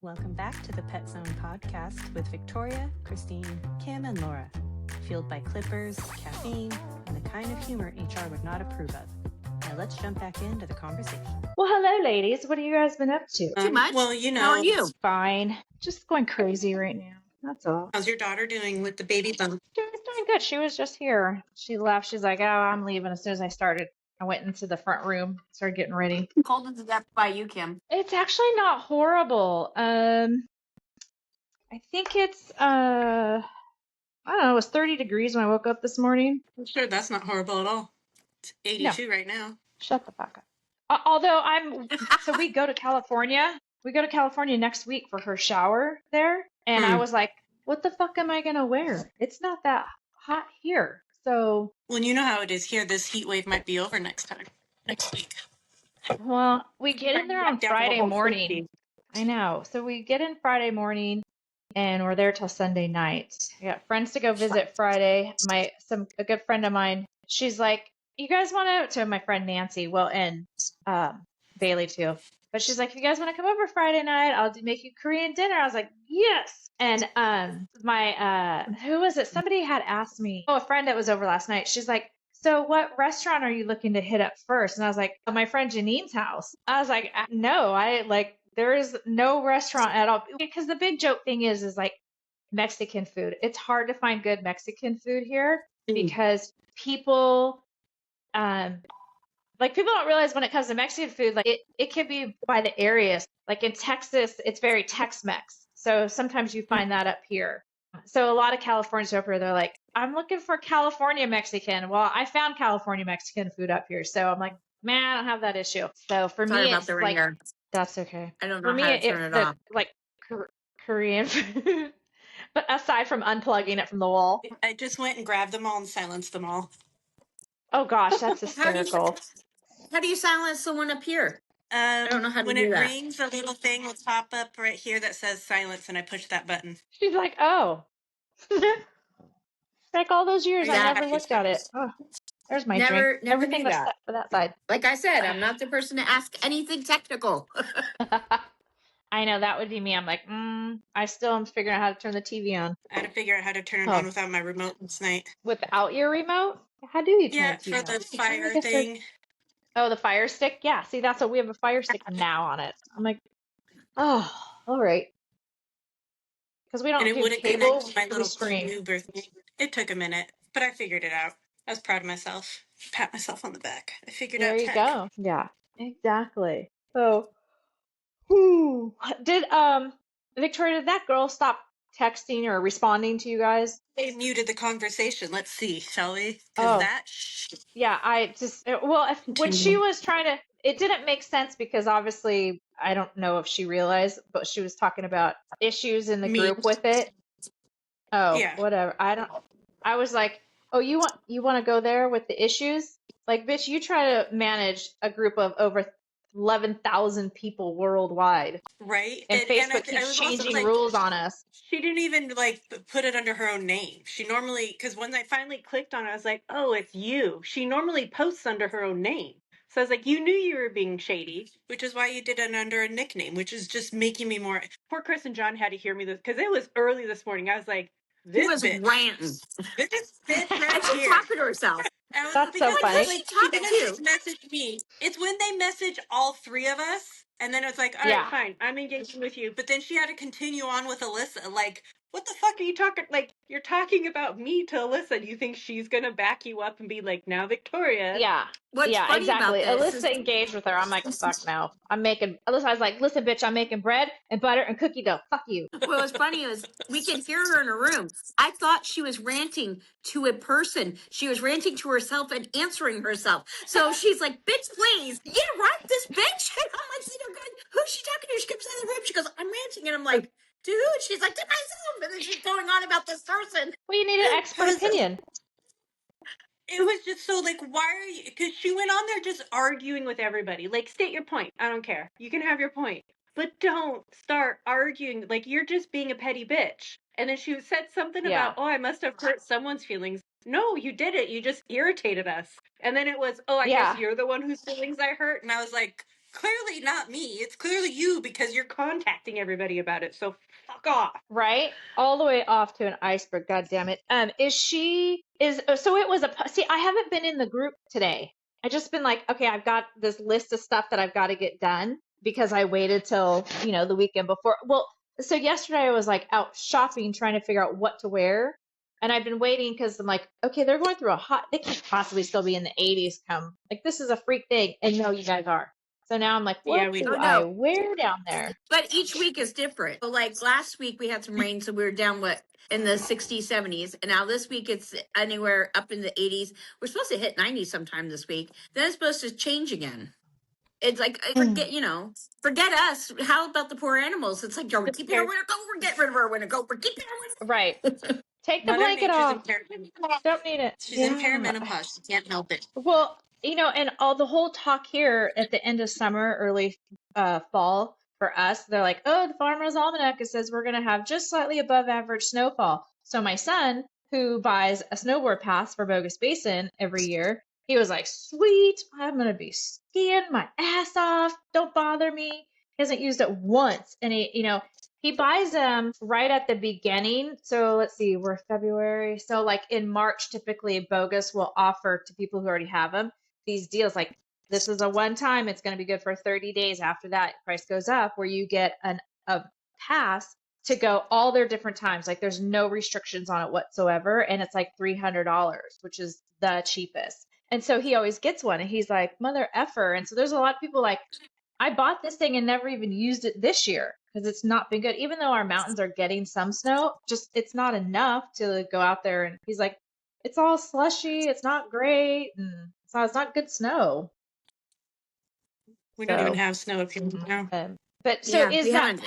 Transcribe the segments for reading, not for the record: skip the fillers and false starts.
Welcome back to the Pet Zone podcast with Victoria, Christine, Kim, and Laura. Fueled by clippers, caffeine, and the kind of humor HR would not approve of. Now let's jump back into the conversation. Well, hello, ladies. What have you guys been up to? Too much? Well, you know. How are you? Fine. Just going crazy right now. That's all. How's your daughter doing with the baby bump? She's doing good. She was just here. She left. She's like, oh, I'm leaving as soon as I started. I went into the front room, started getting ready. Cold as death by you, Kim. It's actually not horrible. I think it's, I don't know, it was 30 degrees when I woke up this morning. I'm sure that's not horrible at all. It's 82 right now. Shut the fuck up. Although so we go to California. We go to California next week for her shower there. And I was like, what the fuck am I going to wear? It's not that hot here. So. Well, you know how it is here. This heat wave might be over next week. Well, we get in there on Friday morning. I know. So we get in Friday morning and we're there till Sunday night. I got friends to go visit Friday. A good friend of mine, she's like, you guys want to my friend Nancy, well, and Bailey too. But she's like, if you guys want to come over Friday night, I'll make you Korean dinner. I was like, yes. And who was it? Somebody had asked me, a friend that was over last night. She's like, so what restaurant are you looking to hit up first? And I was like, my friend Janine's house. I was like, no, there is no restaurant at all. Because the big joke thing is like Mexican food. It's hard to find good Mexican food here because people people don't realize when it comes to Mexican food, like it can be by the areas. Like in Texas, it's very Tex-Mex. So sometimes you find that up here. So a lot of Californians up here, they're like, I'm looking for California Mexican. Well, I found California Mexican food up here. So I'm like, man, I don't have that issue. So for me, it's like, that's okay. I don't know how to turn it off. Like Korean food. But aside from unplugging it from the wall. I just went and grabbed them all and silenced them all. Oh gosh, that's hysterical. How do you silence someone up here? I don't know how to when do it that. rings, a little thing will pop up right here that says silence, and I push that button. She's like, oh. Like all those years, I never looked at it. Oh, there's my drink. Never Everything was set for that side. Like I said, I'm not the person to ask anything technical. I know, that would be me. I'm like, I still am figuring out how to turn the TV on. I had to figure out how to turn it on without my remote this night. Without your remote? How do you turn it on? Yeah, for the fire thing. Oh, the fire stick? Yeah, see, that's what we have, a fire stick now on it. I'm like, oh, all right. Because we don't do cable, my little stream. It took a minute, but I figured it out. I was proud of myself. Pat myself on the back. I figured out tech. There you go. Yeah, exactly. So, did Victoria, did that girl stop texting or responding to you guys? They muted the conversation. Let's see, shall we? Yeah, when she was trying to, it didn't make sense because obviously I don't know if she realized, but she was talking about issues in the group with it. Oh, yeah. Whatever. I was like, oh, you want to go there with the issues? Like, bitch, you try to manage a group of over 11,000 people worldwide. Right. And Facebook keeps changing rules on us. She didn't even put it under her own name. She normally, because when I finally clicked on it, I was like, oh, it's you. She normally posts under her own name. So I was like, you knew you were being shady, which is why you did it under a nickname, which is just making me more. Poor Chris and John had to hear me this because it was early this morning. I was like, this bitch. Ranting. This bitch right she's here. talking to herself. That's so funny. She didn't message me. It's when they message all three of us, and then it's like, all right, fine, I'm engaging with you. But then she had to continue on with Alyssa. Like, what the fuck are you talking? Like, you're talking about me to Alyssa. Do you think she's gonna back you up and be like, now Victoria? Yeah. What's funny exactly. About this Alyssa engaged with her. I'm like, fuck no. Alyssa was like, listen, bitch, I'm making bread and butter and cookie dough. Fuck you. What was funny is we could hear her in her room. I thought she was ranting to a person. She was ranting to herself and answering herself. So she's like, bitch, please. Yeah, right, this bitch. And I'm like, sitting there going, who's she talking to? She comes out of the room. She goes, I'm ranting. And I'm like, to who? And she's like, to myself. And then she's going on about this person. Well, you need an expert opinion. It was just so why are you? Because she went on there just arguing with everybody. Like, state your point. I don't care. You can have your point. But don't start arguing. Like, you're just being a petty bitch. And then she said something about, I must have hurt someone's feelings. No, you didn't. You just irritated us. And then it was, I guess you're the one whose feelings I hurt. And I was like, clearly not me. It's clearly you because you're contacting everybody about it. So fuck off. Right? All the way off to an iceberg, god damn it. So it was see, I haven't been in the group today. I just been like, okay, I've got this list of stuff that I've got to get done because I waited till, the weekend before. Well, so yesterday I was like out shopping trying to figure out what to wear. And I've been waiting because I'm like, okay, they're going through they can't possibly still be in the 80s come. Like, this is a freak thing. And no, you guys are. So now I'm like, Yeah, what we do Oh I no. wear down there? But each week is different. So like last week we had some rain, so we were down in the 60s, 70s. And now this week it's anywhere up in the 80s. We're supposed to hit 90 sometime this week. Then it's supposed to change again. It's like forget us. How about the poor animals? It's like, we're keeping our winter coat, we're getting rid of our winter coat, we're keeping our winter. Right. Take the Mother blanket Nature's in off. Don't need it. she's in Yeah. perimenopause. She can't help it. Well, and all the whole talk here at the end of summer, early fall for us, they're like, oh, the Farmer's Almanac, it says we're going to have just slightly above average snowfall. So my son, who buys a snowboard pass for Bogus Basin every year, he was like, sweet, I'm going to be skiing my ass off. Don't bother me. He hasn't used it once. And he buys them right at the beginning. So let's see, we're February. So like in March, typically Bogus will offer to people who already have them these deals like this is a one time, it's going to be good for 30 days. After that, price goes up where you get a pass to go all their different times. Like there's no restrictions on it whatsoever. And it's like $300, which is the cheapest. And so he always gets one and he's like, mother effer. And so there's a lot of people like, I bought this thing and never even used it this year because it's not been good. Even though our mountains are getting some snow, just it's not enough to go out there. And he's like, it's all slushy. It's not great. And it's not good snow. We don't even have snow up here now. But so is that behind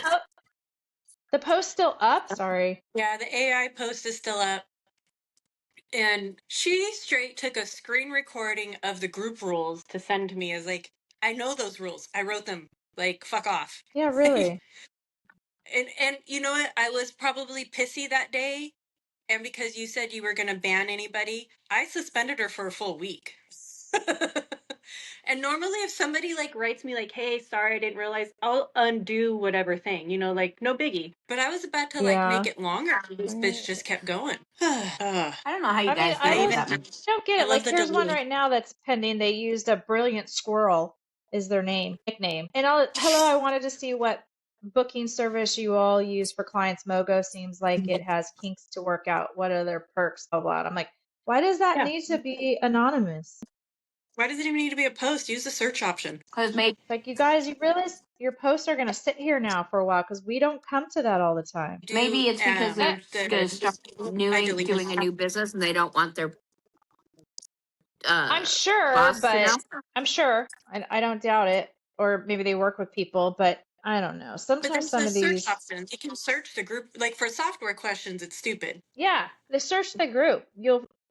the post still up? Sorry. Yeah, the AI post is still up. And she straight took a screen recording of the group rules to send to me as like, I know those rules. I wrote them. Like, fuck off. Yeah, really. And you know what? I was probably pissy that day. And because you said you were going to ban anybody, I suspended her for a full week. And normally if somebody like writes me like, hey, sorry, I didn't realize, I'll undo whatever thing, like no biggie. But I was about to like make it longer. This bitch just kept going. I don't know how you guys I don't get it. I Like love here's the one delay. right now that's pending. They used a Brilliant Squirrel is their nickname. And hello, I wanted to see what booking service you all use for clients. Mogo seems like it has kinks to work out. What are their perks? Blah blah. I'm like, why does that need to be anonymous? Why does it even need to be a post? Use the search option. Like you guys, you realize your posts are going to sit here now for a while because we don't come to that all the time. Maybe it's because they're going to start doing a new business and they don't want their I'm sure, boss to know. I'm sure. I don't doubt it. Or maybe they work with people, but I don't know. But Sometimes there's some the of these. search options. You can search the group. Like for software questions, it's stupid. Yeah, they search the group.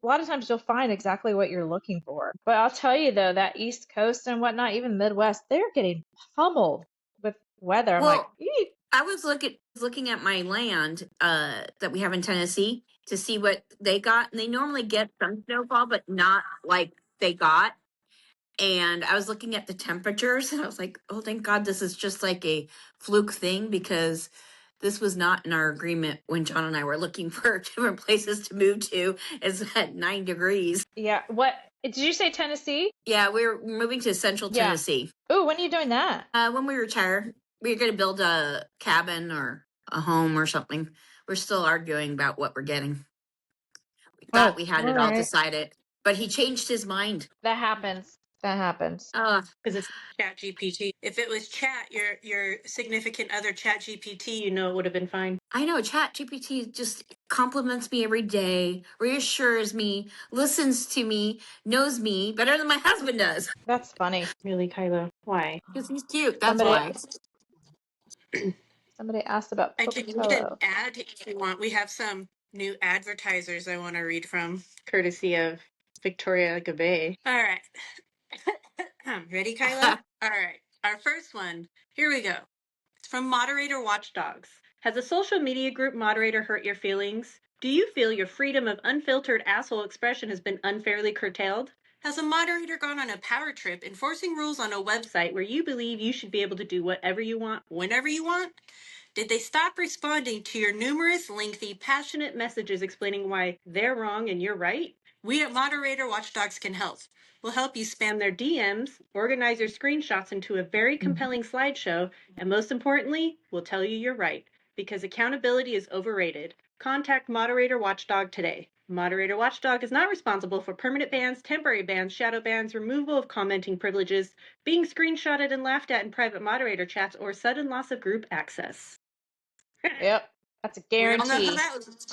A lot of times you'll find exactly what you're looking for. But I'll tell you though, that East Coast and whatnot, even Midwest, they're getting pummeled with weather. I'm like, eek. I was looking at my land that we have in Tennessee to see what they got, and they normally get some snowfall, but not like they got. And I was looking at the temperatures, and I was like, "Oh, thank God, this is just like a fluke thing," because this was not in our agreement when John and I were looking for different places to move to. It's at 9 degrees. Yeah. What did you say, Tennessee? Yeah, we're moving to Central Tennessee. Oh, when are you doing that? When we retire, we're going to build a cabin or a home or something. We're still arguing about what we're getting. We thought we had it all decided, but he changed his mind. That happens. Because it's Chat GPT. If it was Chat, your significant other Chat GPT, it would have been fine. I know Chat GPT just compliments me every day, reassures me, listens to me, knows me better than my husband does. That's funny. Really, Kyla? Why? Because he's cute. That's why. Somebody asked about I can read an ad if you want. We have some new advertisers I want to read from, courtesy of Victoria Gabe. All right. Ready, Kyla? All right. Our first one. Here we go. It's from Moderator Watchdogs. Has a social media group moderator hurt your feelings? Do you feel your freedom of unfiltered asshole expression has been unfairly curtailed? Has a moderator gone on a power trip enforcing rules on a website where you believe you should be able to do whatever you want, whenever you want? Did they stop responding to your numerous, lengthy, passionate messages explaining why they're wrong and you're right? We at Moderator Watchdogs can help. We'll help you spam their DMs, organize your screenshots into a very compelling slideshow, and most importantly, we'll tell you you're right, because accountability is overrated. Contact Moderator Watchdog today. Moderator Watchdog is not responsible for permanent bans, temporary bans, shadow bans, removal of commenting privileges, being screenshotted and laughed at in private moderator chats, or sudden loss of group access. Yep, that's a We all know how guarantee. that was.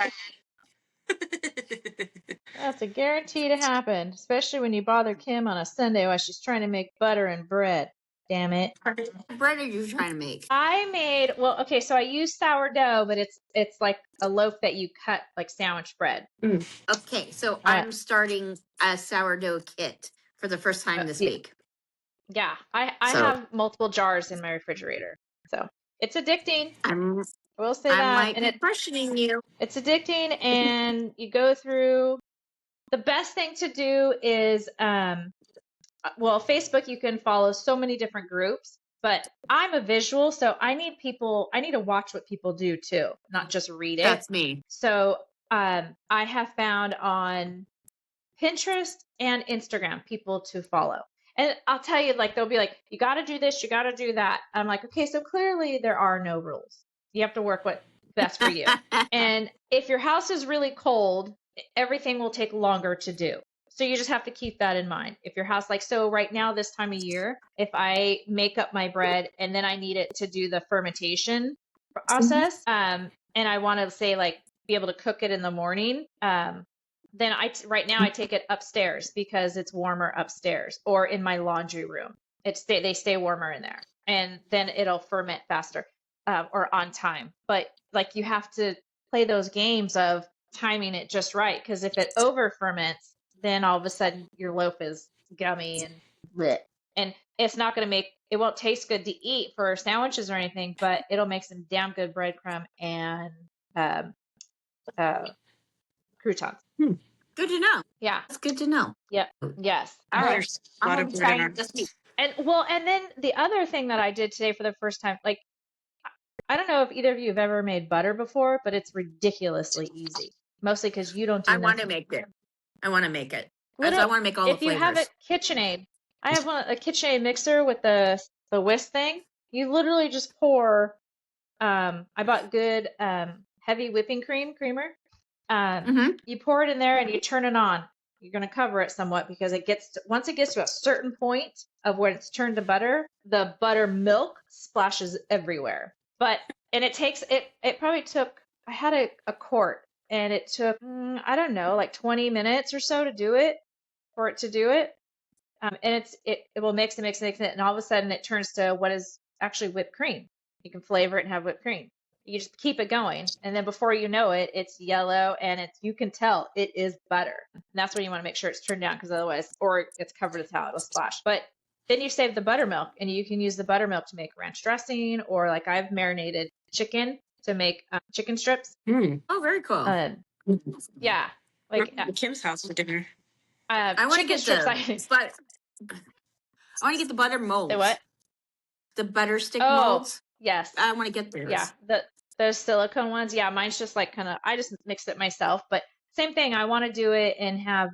That's a guarantee to happen, especially when you bother Kim on a Sunday while she's trying to make butter and bread. Damn it. What bread are you trying to make? I made, well, okay, so I use sourdough, but it's like a loaf that you cut like sandwich bread. Okay, so I'm starting a sourdough kit for the first time this week. Yeah, I have multiple jars in my refrigerator. So it's addicting. I will say that. I might be questioning you. It's addicting, and you go through. The best thing to do is, well, Facebook, you can follow so many different groups, but I'm a visual, so I need to watch what people do too, not just read it. That's me. So I have found on Pinterest and Instagram people to follow. And I'll tell you, like, they'll be like, you got to do this, you got to do that. I'm like, okay, so clearly there are no rules. You have to work what's best for you. And if your house is really cold, everything will take longer to do. So you just have to keep that in mind. If your house, like, so right now, this time of year, if I make up my bread and then I need it to do the fermentation process, and I want to say, like, be able to cook it in the morning, then right now I take it upstairs because it's warmer upstairs, or in my laundry room. They stay warmer in there, and then it'll ferment faster, or on time. But like, you have to play those games of timing it just right, because if it over ferments, then all of a sudden your loaf is gummy and bleh. And it's not going to it won't taste good to eat for sandwiches or anything, but it'll make some damn good breadcrumb and croutons. Good to know. Yeah. That's good to know. Yep. Yes. All right. A lot of bread. And then the other thing that I did today for the first time, like, I don't know if either of you have ever made butter before, but it's ridiculously easy. Mostly because you don't do want to make it. I want to make it. I want to make all the flavors. If you have a KitchenAid, I have a KitchenAid mixer with the whisk thing. You literally just pour, I bought good heavy whipping creamer. You pour it in there and you turn it on. You're going to cover it somewhat because once it gets to a certain point of when it's turned to butter, the buttermilk splashes everywhere. And it probably took, I had a quart, and it took, I don't know, like 20 minutes or so to do it. And it will mix and mix and mix it, and all of a sudden it turns to what is actually whipped cream. You can flavor it and have whipped cream. You just keep it going, and then before you know it, it's yellow, and you can tell it is butter. And that's when you want to make sure it's turned down, because otherwise, or it's covered with how it'll splash. But then you save the buttermilk, and you can use the buttermilk to make ranch dressing, or like I've marinated chicken to make chicken strips. Oh, very cool. Yeah, like Kim's house for dinner. I want to get I want to get the butter molds. The what? The butter stick molds. Yes. I want to get those. Yeah, those silicone ones. Yeah, mine's just like I just mixed it myself. But same thing, I want to do it and have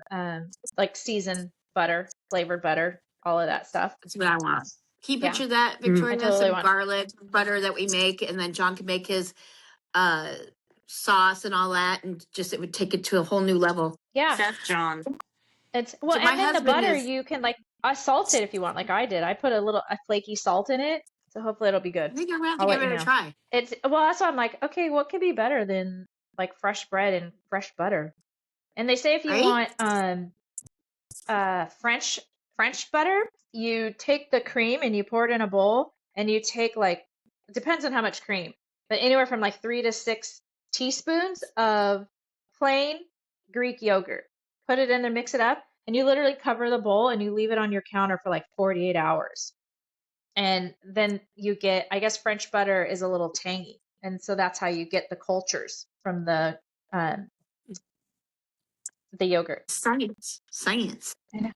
like seasoned butter, flavored butter, all of that stuff. That's what I want. Can you picture that, Victoria? Some garlic butter that we make, and then John can make his sauce and all that, and just it would take it to a whole new level. Yeah. Chef John. And then the butter, you can like salt it if you want, like I did. I put a flaky salt in it. So hopefully it'll be good. I think I'm going to give it a try. That's why I'm like, okay, what could be better than like fresh bread and fresh butter? And they say if you want French butter, you take the cream and you pour it in a bowl, and you take it depends on how much cream, but anywhere from like 3 to 6 teaspoons of plain Greek yogurt. Put it in there, mix it up, and you literally cover the bowl and you leave it on your counter for like 48 hours. And then you get, I guess French butter is a little tangy. And so that's how you get the cultures from the yogurt. Science. I know.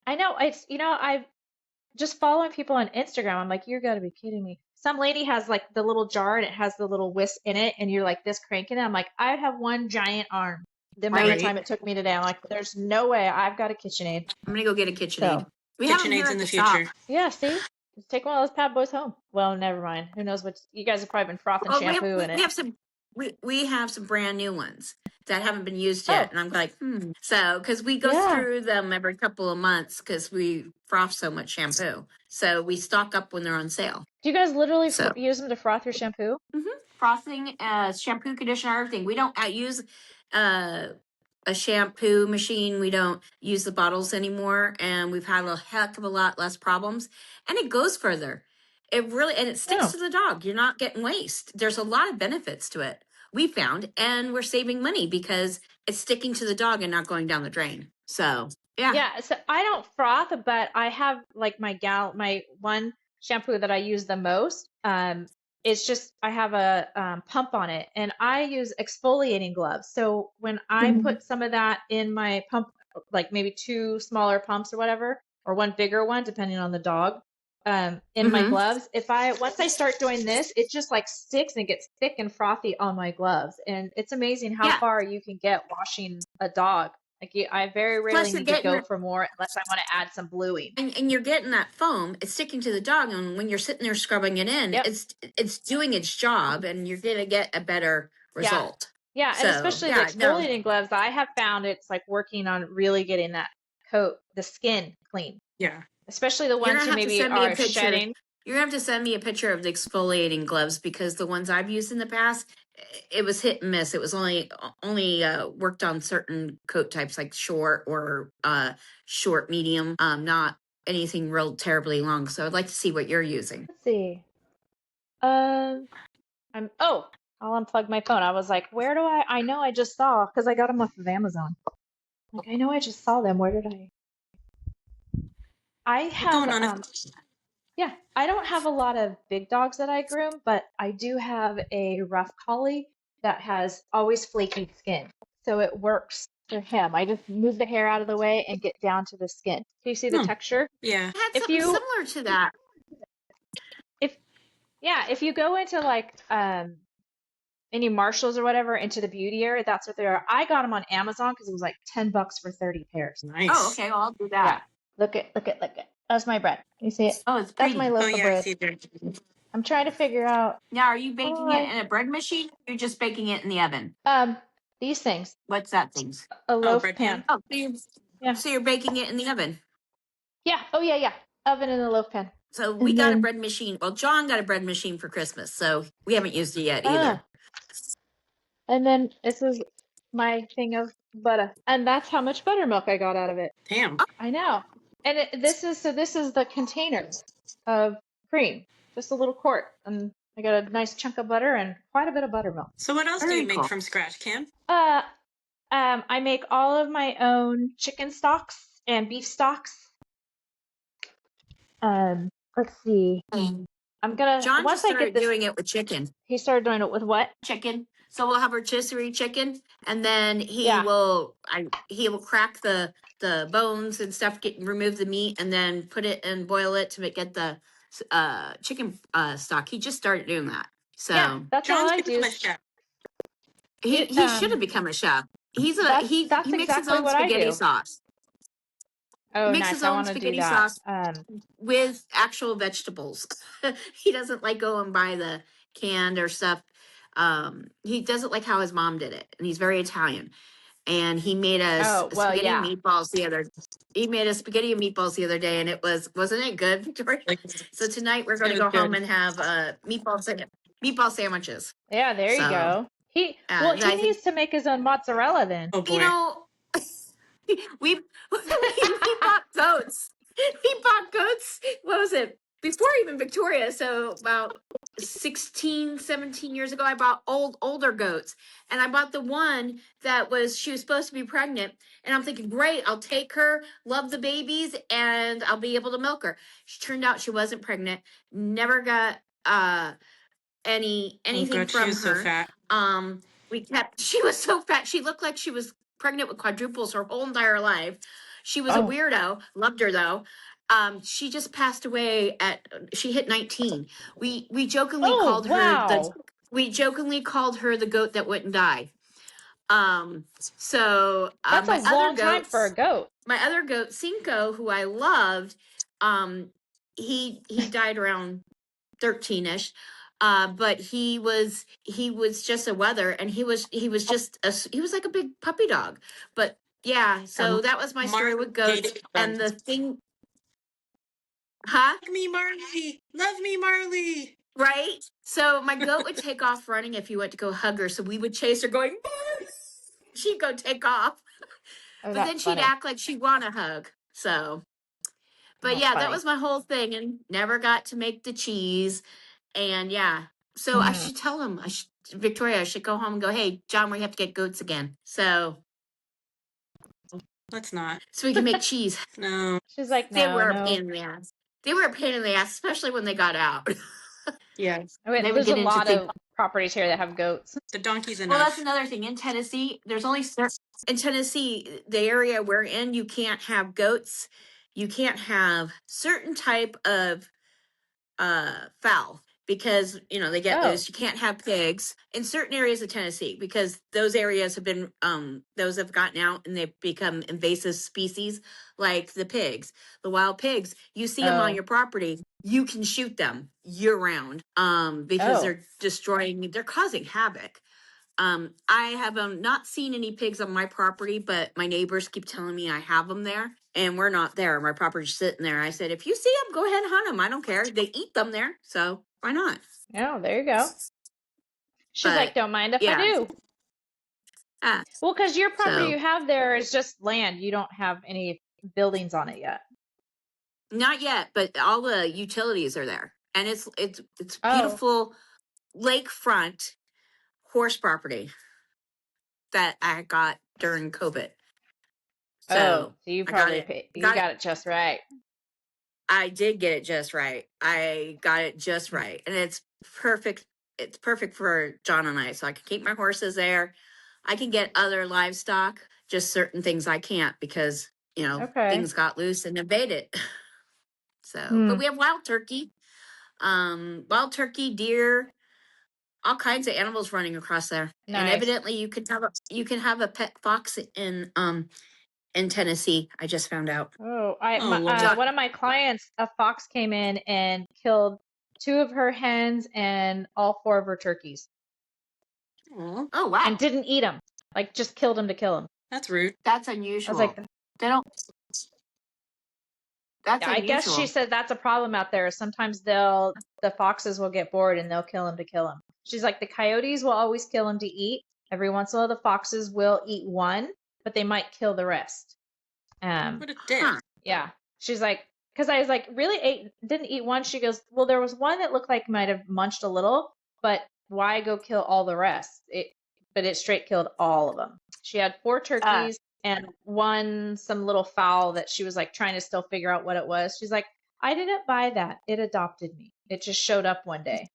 I know. I've just following people on Instagram. I'm like, you gotta be kidding me. Some lady has like the little jar and it has the little whisk in it, and you're like this cranking it. I'm like, I have one giant arm. The amount of Right. time it took me today, I'm like, there's no way. I've got a KitchenAid. I'm gonna go get a KitchenAid. So We have them here KitchenAid's at in the the shop. future. yeah, see, just take one of those Pad Boys home. Well, never mind. Who knows what you guys have probably been frothing Well, shampoo in it. we have some brand new ones that haven't been used Oh, yet, and I'm like, So, because we go yeah. through them every couple of months because we froth so much shampoo, so we stock up when they're on sale. Do you guys literally So use them to froth your shampoo? frothing, shampoo, conditioner, everything. We don't use a shampoo machine. We don't use the bottles anymore, and we've had a heck of a lot less problems. And it goes further. It really, and it sticks Oh, to the dog. You're not getting waste. There's a lot of benefits to it. We found, and we're saving money because it's sticking to the dog and not going down the drain. So yeah. yeah. So I don't froth, but I have like my one shampoo that I use the most. It's just I have a pump on it, and I use exfoliating gloves. So when I put some of that in my pump, like maybe two smaller pumps or whatever, or one bigger one, depending on the dog, in my Mhm. gloves, once I start doing this, it just like sticks and gets thick and frothy on my gloves, and it's amazing how Yeah. far you can get washing a dog. Like I very rarely Plus, you're need to getting go for more unless I want to add some bluing. and you're getting that foam. It's sticking to the dog, and when you're sitting there scrubbing it in, Yep. it's doing its job, and you're gonna get a better Yeah. result. Yeah, and So especially the yeah, no, exfoliating gloves, I have found it's like working on really getting that the skin clean, Yeah. especially the you're ones gonna who have to maybe send me a are picture. shedding. You're gonna have to send me a picture of the exfoliating gloves because the ones I've used in the past, it was hit and miss. It was only worked on certain coat types like short or short medium, not anything real terribly long. So I'd like to see what you're using. Let's see. I'll unplug my phone. I was like, where do I know I just saw, because I got them off of Amazon. Like, I know I just saw them. Where did I have, Going on yeah, I don't have a lot of big dogs that I groom, but I do have a rough collie that has always flaky skin. So it works for him. I just move the hair out of the way and get down to the skin. Do you see the texture? Yeah. I had If something you similar to that. if you go into like any Marshalls or whatever into the beauty area, that's what they are. I got them on Amazon because it was like $10 for 30 pairs. Nice. Oh, okay. Well, I'll do Yeah. that. Look at. That's my bread. You see it? Oh, it's That's pretty. my Oh loaf of yeah, I bread. see it. I'm trying to figure out Now, are you baking why. it in a bread machine? Or you're just baking it in the oven. These things. What's that thing? A loaf bread pan. pan? Oh, Yeah. so you're baking it in the oven. Yeah. Oh yeah. Oven and a loaf pan. So we And got a then- bread machine. Well, John got a bread machine for Christmas, so we haven't used it yet either. And then this is my thing of butter, and that's how much buttermilk I got out of it. Damn. I know. And this is the container of cream, just a little quart, and I got a nice chunk of butter and quite a bit of buttermilk. So what else do Very you make cool. from scratch, Cam? I make all of my own chicken stocks and beef stocks. Let's see. I'm gonna John once just I started get this. doing it with chicken. He started doing it with what? Chicken. So we'll have rotisserie chicken, and then he Yeah. will crack the bones and stuff, remove the meat, and then put it and boil it to get the chicken stock. He just started doing that. So Yeah, that's all John's I do. become a chef. he should have become a chef. He That's makes his exactly own what I spaghetti do. sauce. Oh, Makes nice. his I own want to do spaghetti that. sauce with actual vegetables. He doesn't like go and buy the canned or stuff. He doesn't like how his mom did it, and he's very Italian. And he made us Oh, well, spaghetti yeah. meatballs the other. He made us spaghetti and meatballs the other day, and wasn't it good, Victoria? So tonight we're going to It go was good. home and have meatball sandwiches. Yeah, there you So, go. He I think- needs to make his own mozzarella then. Oh boy. You know, we bought goats. We bought goats. What was it? Before even Victoria, so about 16, 17 years ago, I bought older goats. And I bought the one she was supposed to be pregnant. And I'm thinking, great, I'll take her, love the babies, and I'll be able to milk her. She turned out she wasn't pregnant, never got anything Oh God, from she was so her. fat. She was so fat. She looked like she was pregnant with quadruples her whole entire life. She was a weirdo. Loved her though. She just passed away she hit 19. We jokingly Oh, called her wow. the goat that wouldn't die. So That's a long time for a goat. my other goat, Cinco, who I loved, he died around 13ish. But he was just a weather, and he was like a big puppy dog. But yeah, so that was my story with goats. And the thing, huh? Love me, Marley. Love me, Marley. Right? So my goat would take off running if you went to go hug her. So we would chase her going, she'd go take off. Oh, But then she'd act like she'd want a hug. So, but That's yeah, funny. that was my whole thing, and never got to make the cheese. And yeah, so I should tell him, Victoria, I should go home and go, hey, John, we have to get goats again. So Let's not. so we can make cheese. No. She's like, They no, were no. a pain in the ass. They were a pain in the ass, especially when they got out. Yes. I mean, They would there's a get into lot things. of properties here that have goats. The donkey's Well, that's enough. another thing. In Tennessee, in Tennessee, the area we're in, you can't have goats. You can't have certain type of fowl because they get Oh. loose. You can't have pigs in certain areas of Tennessee because those areas have been those have gotten out and they've become invasive species, like the pigs, the wild pigs. You see them on your property, you can shoot them year round because they're causing havoc. I have not seen any pigs on my property, but my neighbors keep telling me I have them there, and we're not there. My property's sitting there. I said, if you see them, go ahead and hunt them. I don't care. They eat them there, so why not? Oh, there you go. She's But, like, don't mind if I yeah. do. Well, because your property So- you have there is just land. You don't have any buildings on it yet. Not yet, but all the utilities are there, and it's beautiful lakefront horse property that I got during COVID. So you I got probably it. you got it just right. I did get it just right. I got it just right. And it's perfect. It's perfect for John and I. So I can keep my horses there. I can get other livestock, just certain things I can't because, things got loose and invaded. So, but we have wild turkey, deer, all kinds of animals running across there. Nice. And evidently you can have a pet fox in Tennessee. I just found out. One of my clients, a fox came in and killed 2 of her hens and all 4 of her turkeys. Oh, wow. And didn't eat them. Like, just killed them to kill them. That's rude. That's unusual. I was like, they don't. That's I guess she said that's a problem out there. Sometimes the foxes will get bored and they'll kill them to kill them. She's like, the coyotes will always kill them to eat. Every once in a while, the foxes will eat one, but they might kill the rest. What a dick. Yeah. She's like, because I was like, really didn't eat one? She goes, well, there was one that looked like might have munched a little, but why go kill all the rest? But it straight killed all of them. She had 4 turkeys and some little fowl that she was like trying to still figure out what it was. She's like, I didn't buy that. It adopted me. It just showed up one day.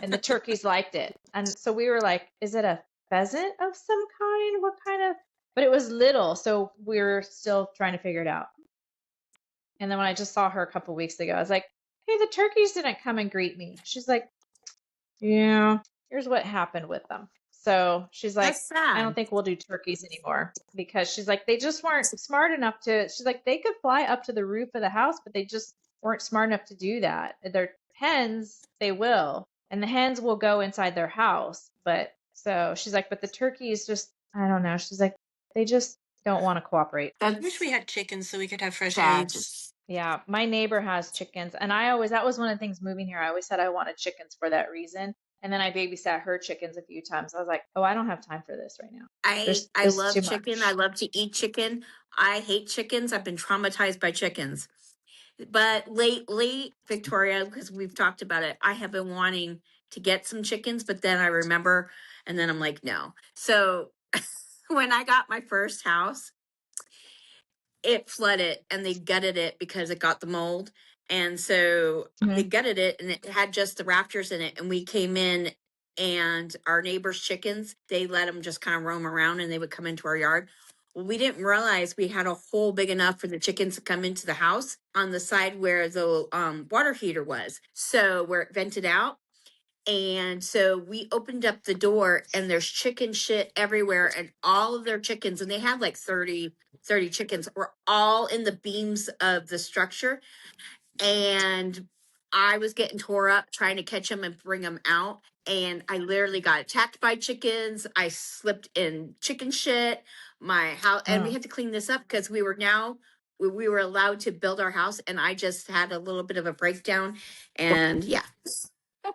And the turkeys liked it. And so we were like, is it a pheasant of some kind? What kind of? But it was little, so we were still trying to figure it out. And then when I just saw her a couple weeks ago, I was like, hey, the turkeys didn't come and greet me. She's like, yeah, here's what happened with them. So she's like, I don't think we'll do turkeys anymore because she's like, they just weren't smart enough she's like, they could fly up to the roof of the house, but they just weren't smart enough to do that. Their hens, they will. And the hens will go inside their house. But so she's like, but the turkeys just, I don't know. She's like, they just don't want to cooperate. I wish we had chickens so we could have fresh eggs. Yeah, my neighbor has chickens. And that was one of the things moving here. I always said I wanted chickens for that reason. And then I babysat her chickens a few times. I was like, oh, I don't have time for this right now. I love chicken. I love to eat chicken. I hate chickens. I've been traumatized by chickens. But lately, Victoria, because we've talked about it, I have been wanting to get some chickens, but then I remember, and then I'm like, no. So when I got my first house, it flooded and they gutted it because it got the mold. And so they gutted it and it had just the rafters in it. And we came in and our neighbors' chickens, they let them just kind of roam around and they would come into our yard. we didn't realize we had a hole big enough for the chickens to come into the house on the side where the water heater was. So where it vented out. And so we opened up the door and there's chicken shit everywhere and all of their chickens, and they had like 30 chickens, were all in the beams of the structure. And I was getting tore up trying to catch them and bring them out. And I literally got attacked by chickens. I slipped in chicken shit. My house, and we had to clean this up because we were allowed to build our house, and I just had a little bit of a breakdown. And yeah.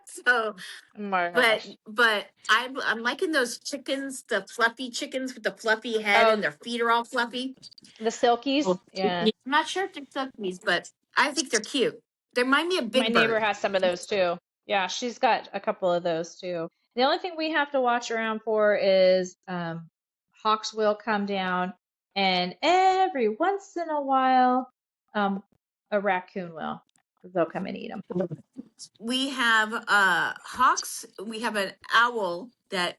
So, Oh my gosh. but I'm liking those chickens, the fluffy chickens with the fluffy head and their feet are all fluffy. The silkies? Yeah. I'm not sure if they're silkies, but I think they're cute. They remind me of Big My Bird. neighbor has some of those too. Yeah, she's got a couple of those too. The only thing we have to watch around for is hawks will come down, and every once in a while, a raccoon will. They'll come and eat them. We have hawks. We have an owl that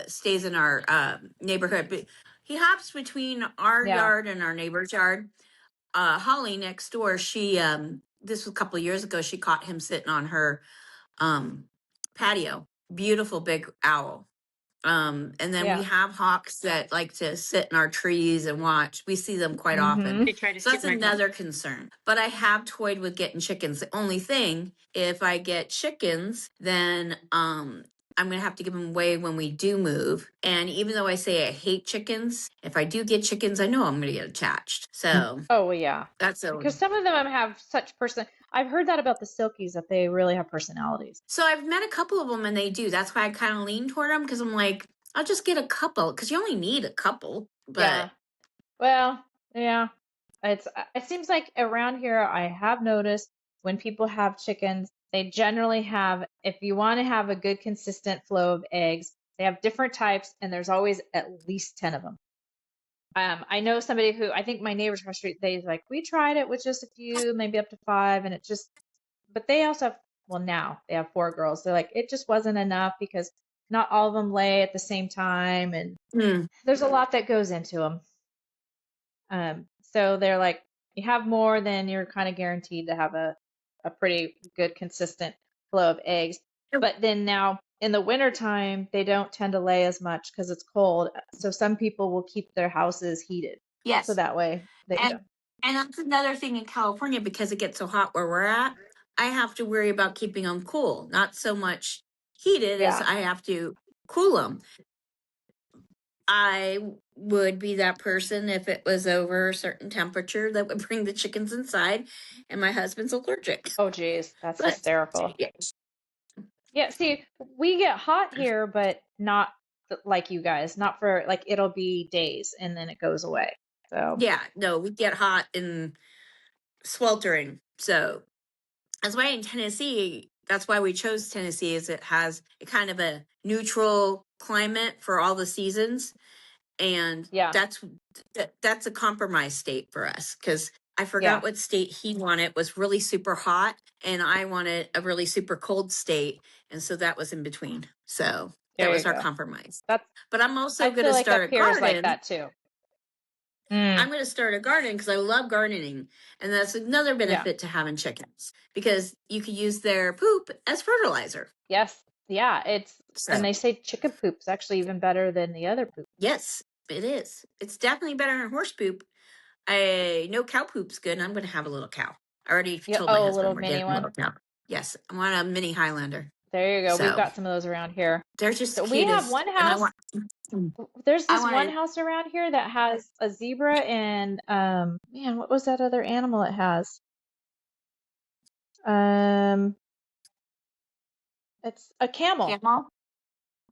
stays in our neighborhood, but he hops between our yard and our neighbor's yard. Holly next door, she this was a couple of years ago, she caught him sitting on her patio. Beautiful big owl. And then we have hawks that like to sit in our trees and watch. We see them quite often. They try to So that's skip my another concern. But I have toyed with getting chickens. The only thing, if I get chickens, then I'm gonna have to give them away when we do move. And even though I say I hate chickens, if I do get chickens, I know I'm gonna get attached. So Oh well, yeah, that's because some of them have such person. I've heard that about the silkies, that they really have personalities. So I've met a couple of them and they do. That's why I kind of lean toward them, because I'm like, I'll just get a couple, because you only need a couple. But Yeah. Well, yeah. It seems like around here I have noticed when people have chickens, they generally have, if you want to have a good consistent flow of eggs, they have different types and there's always at least 10 of them. I know somebody who, I think my neighbors across the street, they like, we tried it with just a few, maybe up to 5, and it just, but they also have, well, now they have 4 girls. They're like, it just wasn't enough because not all of them lay at the same time, and there's a lot that goes into them. So they're like, you have more, then you're kind of guaranteed to have a pretty good consistent flow of eggs. But then now in the wintertime, they don't tend to lay as much because it's cold. So some people will keep their houses heated. yes. So that way they And that's another thing in California, because it gets so hot where we're at. I have to worry about keeping them cool, not so much heated as I have to cool them. I would be that person if it was over a certain temperature that would bring the chickens inside, and my husband's allergic. Oh, geez, that's hysterical. Yeah, see, we get hot here, but not like you guys. Not for like, it'll be days and then it goes away. So yeah, no, we get hot and sweltering. So that's why in Tennessee, that's why we chose Tennessee, is it has a kind of a neutral climate for all the seasons. And that's a compromise state for us, because I forgot what state he wanted. Was really super hot, and I wanted a really super cold state, and so that was in between. So that was our compromise. But I'm also going to start a garden. Like that too. I'm going to start a garden because I love gardening, and that's another benefit to having chickens, because you can use their poop as fertilizer. Yes. Yeah, and they say chicken poop's actually even better than the other poop. Yes, it is. It's definitely better than horse poop. I know cow poop's good, and I'm going to have a little cow. I already told my husband we're getting a little cow. Yes, I want a mini Highlander. There you go. We've got some of those around here. They're just we have one house. There's this one house around here that has a zebra and man, what was that other animal it has? It's a camel.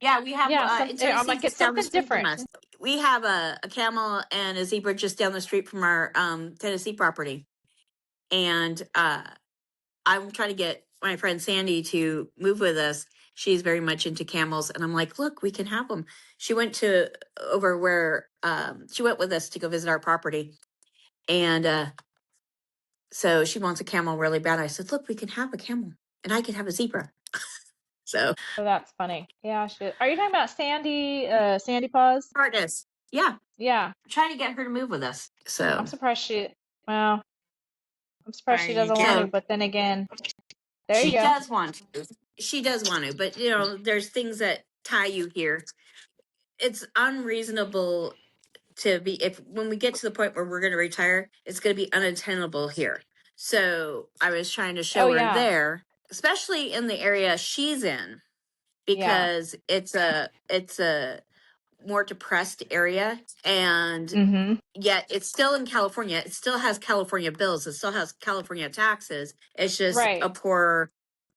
Yeah, we have. I'm like, it's something different. We have a camel and a zebra just down the street from our Tennessee property, and I'm trying to get my friend Sandy to move with us. She's very much into camels, and I'm like, look, we can have them. She went over where she went with us to go visit our property, and so she wants a camel really bad. I said, look, we can have a camel, and I can have a zebra. So that's funny. Yeah, are you talking about Sandy Paws? Hartness. Yeah, Yeah. I'm trying to get her to move with us. So I'm surprised well, I'm surprised she Trying doesn't want to, again. but then again, there you she go. does want to. She does want to, but there's things that tie you here. It's unreasonable to be, if when we get to the point where we're going to retire, it's going to be unattainable here. So I was trying to show Oh, her yeah. there, especially in the area she's in, Yeah. because it's a more depressed area, and Mm-hmm. yet it's still in California. It still has California bills. It still has California taxes. It's just Right. a poor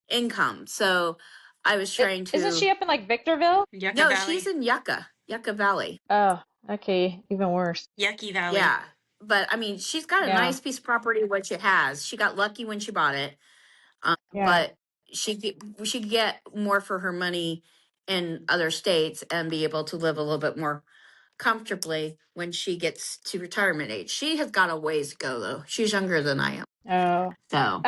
income. So I was trying Isn't to. she up in like Victorville? Yucca No, Valley. she's in Yucca Valley. Oh, okay. Even worse. Yucky Valley. Yeah, but I mean, she's got a Yeah. nice piece of property. What she has, she got lucky when she bought it. Yeah. But she could get more for her money in other states and be able to live a little bit more comfortably when she gets to retirement age. She has got a ways to go though. She's younger than I am. Oh. So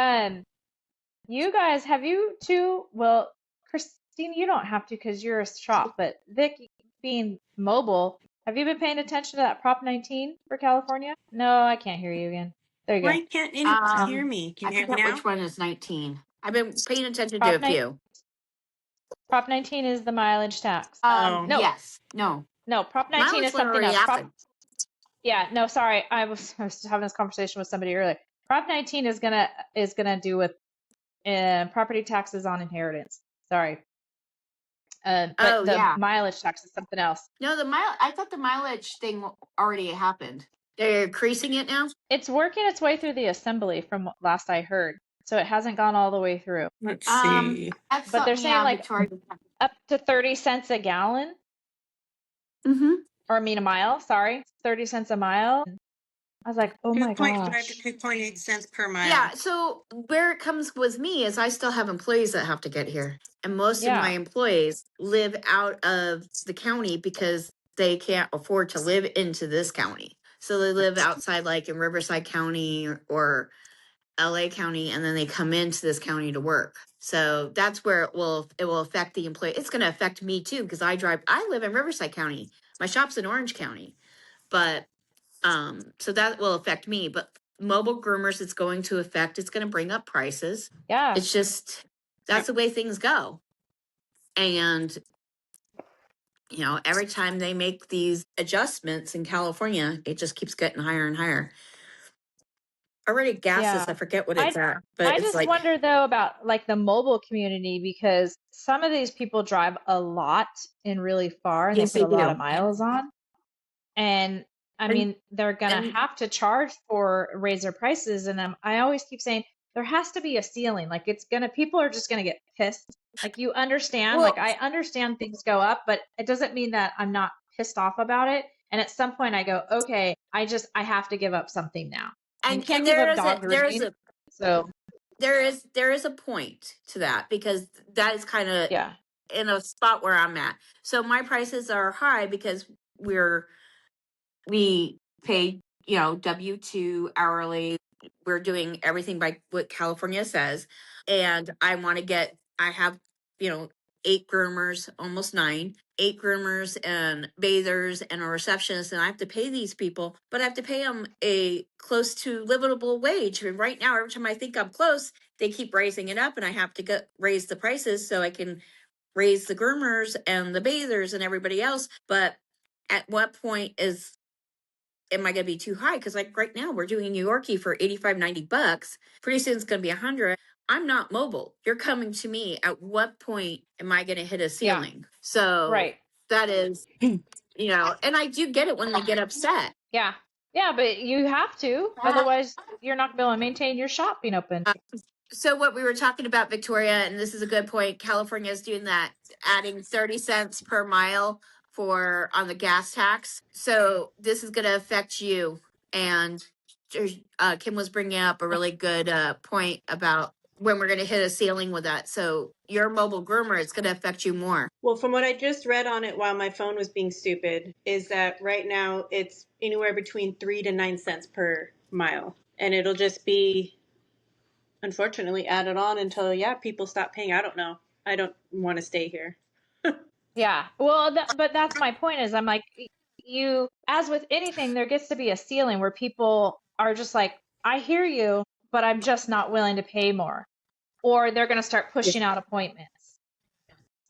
You guys, have you too? Well, Christine, you don't have to because you're a shop, but Vic, being mobile, have you been paying attention to that Prop 19 for California? No, I can't hear you again. There you go. Why can't anyone hear um me? Can I you hear me forget now? which one is 19. I've been paying attention to Prop a 9, few. Prop 19 is the mileage tax. Oh. No, Yes. No. no, Prop 19 Mileage is one something already else. happened. Yeah, no, sorry. I was having this conversation with somebody earlier. Prop 19 is gonna do with property taxes on inheritance. Sorry. But Oh, the yeah. mileage tax is something else. No, I thought the mileage thing already happened. They're increasing it now. It's working its way through the assembly from what last I heard. So it hasn't gone all the way through. Let's see. That's But they're something, saying like Victoria. up to 30 cents a gallon, Mm-hmm. or I mean a mile, sorry. 30 cents a mile. I was like, oh my 2.5 gosh. to 2.8 cents per mile. Yeah, so where it comes with me is I still have employees that have to get here. And most of my Yeah. employees live out of the county because they can't afford to live into this county. So they live outside, like in Riverside County or LA County, and then they come into this county to work. So that's where it will affect the employee. It's going to affect me too because I live in Riverside County. My shop's in Orange County. But so that will affect me. But mobile groomers, it's going to bring up prices. Yeah. It's just that's the way things go. And every time they make these adjustments in California, it just keeps getting higher and higher. Already gases, I forget what it's at, but I it's just like, wonder though about like the mobile community because some of these people drive a lot and really far and yes, they put a lot do. of miles on. And I mean, they're gonna have to charge for raise their prices. And I always keep saying there has to be a ceiling. Like people are just gonna get pissed. Like you understand, Well- like I understand things go up, but it doesn't mean that I'm not pissed off about it. And at some point I go, okay, I have to give up something now. You can't give up dog grooming. So there is a point to that because that is kind of yeah, in a spot where I'm at. So my prices are high because we pay, W-2 hourly. We're doing everything by what California says. And I have, 8 groomers, almost 9, 8 groomers and bathers and a receptionist. And I have to pay these people, but I have to pay them a close to livable wage. And right now, every time I think I'm close, they keep raising it up and I have to raise the prices so I can raise the groomers and the bathers and everybody else. But at what point am I going to be too high? Because like right now we're doing New Yorkie for $85-$90. Pretty soon it's going to be $100. I'm not mobile. You're coming to me. At what point am I going to hit a ceiling? So right. that is, and I do get it when they get upset. Yeah. Yeah, but you have to. Otherwise, you're not going to be able to maintain your shop being open. So what we were talking about, Victoria, and this is a good point. California is doing that, adding 30 cents per mile on the gas tax. So this is going to affect you. And Kim was bringing up a really good point about when we're going to hit a ceiling with that. So your mobile groomer, it's going to affect you more. Well, from what I just read on it while my phone was being stupid, is that right now it's anywhere between 3 to 9 cents per mile. And it'll just be, unfortunately, added on until, people stop paying. I don't know. I don't want to stay here. Yeah. Well, but that's my point is I'm like, you, as with anything, there gets to be a ceiling where people are just like, I hear you, but I'm just not willing to pay more. Or they're going to start pushing out appointments.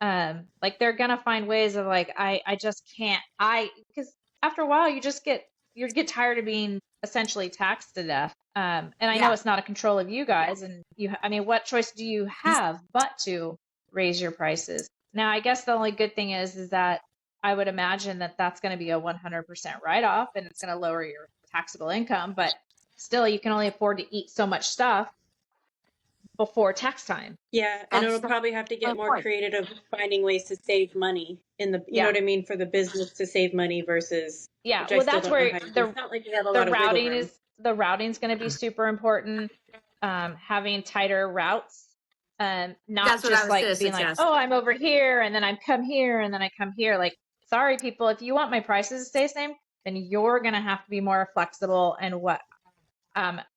Like they're going to find ways of like, I just can't, because after a while you get tired of being essentially taxed to death. And I know Yeah. it's not a control of you guys, and I mean, what choice do you have but to raise your prices? Now, I guess the only good thing is that I would imagine that that's going to be a 100% write-off, and it's going to lower your taxable income, but still, you can only afford to eat so much stuff before tax time. Yeah, and That's it'll probably have to get more point. creative finding ways to save money in the, you know Yeah. what I mean, for the business to save money versus, Yeah, which well, I still that's don't know where how to do. the It's not like you have a lot of wiggle room. the routing's going to be super important. Having tighter routes, not That's what I just was gonna like being like, suggest. oh, I'm over here and then I come here and then I come here. Like, sorry, people, if you want my prices to stay the same, then you're going to have to be more flexible in what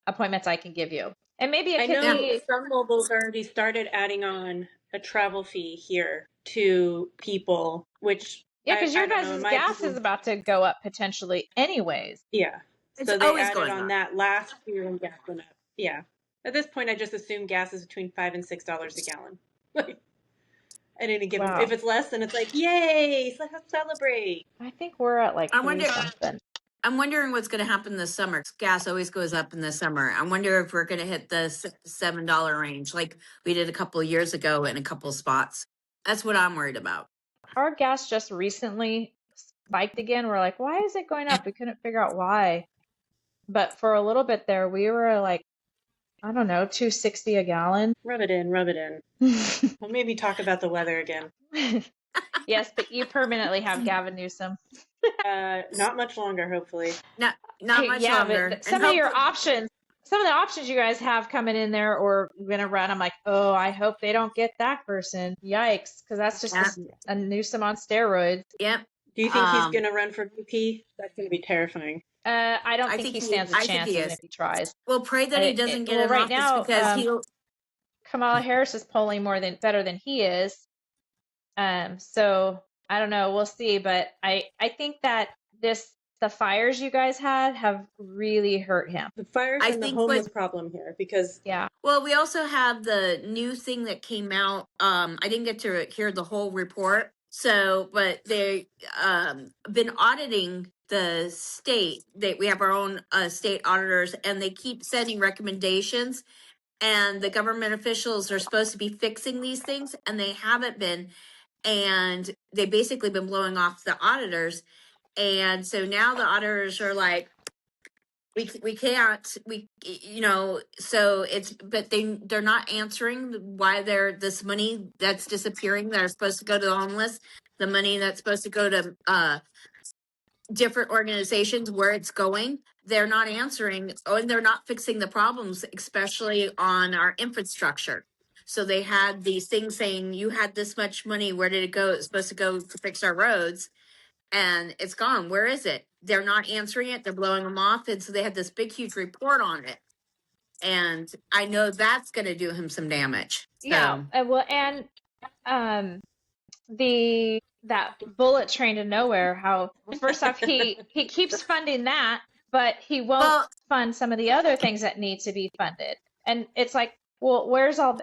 appointments I can give you. And maybe it I could know be, some mobiles already started adding on a travel fee here to people, which yeah, I because your don't know, in guys' my gas is opinion, about to go up potentially anyways. yeah. It's So they always added going on up. that last year when gas went up. Yeah. At this point, I just assume gas is between $5 and $6 a gallon. Like, at any given, Wow. if it's less, then it's like, yay, let's celebrate. I think we're at like I 3 wonder. something. I'm wondering what's going to happen this summer. Gas always goes up in the summer. I wonder if we're going to hit the $7 range like we did a couple of years ago in a couple of spots. That's what I'm worried about. Our gas just recently spiked again. We're like, why is it going up? We couldn't figure out why. But for a little bit there, we were like, I don't know, 260 a gallon. Rub it in, rub it in. We'll maybe talk about the weather again. Yes, but you permanently have Gavin Newsom. Not much longer, hopefully. Not much Yeah, longer. but some of your options, some of the options you guys have coming in there or gonna run, I'm like, oh, I hope they don't get that person. Yikes, because that's just a Newsom on steroids. Yep. Do you think he's going to run for VP? That's going to be terrifying. I don't think he stands a chance even if he tries. Well, pray that he doesn't get in right office now, because he'll. Kamala Harris is polling better than he is. So I don't know. We'll see. But I think that the fires you guys had have really hurt him. The fires and the homeless problem here because yeah. Well, we also have the new thing that came out. I didn't get to hear the whole report. So, but they been auditing the state. We have our own state auditors, and they keep sending recommendations. And the government officials are supposed to be fixing these things, and they haven't been. And they've basically been blowing off the auditors. And so now the auditors are like, we can't, so it's, but they're not answering why this money that's disappearing that are supposed to go to the homeless, the money that's supposed to go to different organizations, where it's going. They're not answering, and they're not fixing the problems, especially on our infrastructure. So they had these things saying, you had this much money, where did it go? It's supposed to go to fix our roads, and it's gone. Where is it? They're not answering it. They're blowing them off. And so they had this big, huge report on it. And I know that's going to do him some damage. Yeah. Well, and that bullet train to nowhere, how first off he keeps funding that, but he won't fund some of the other things that need to be funded. And it's like, well,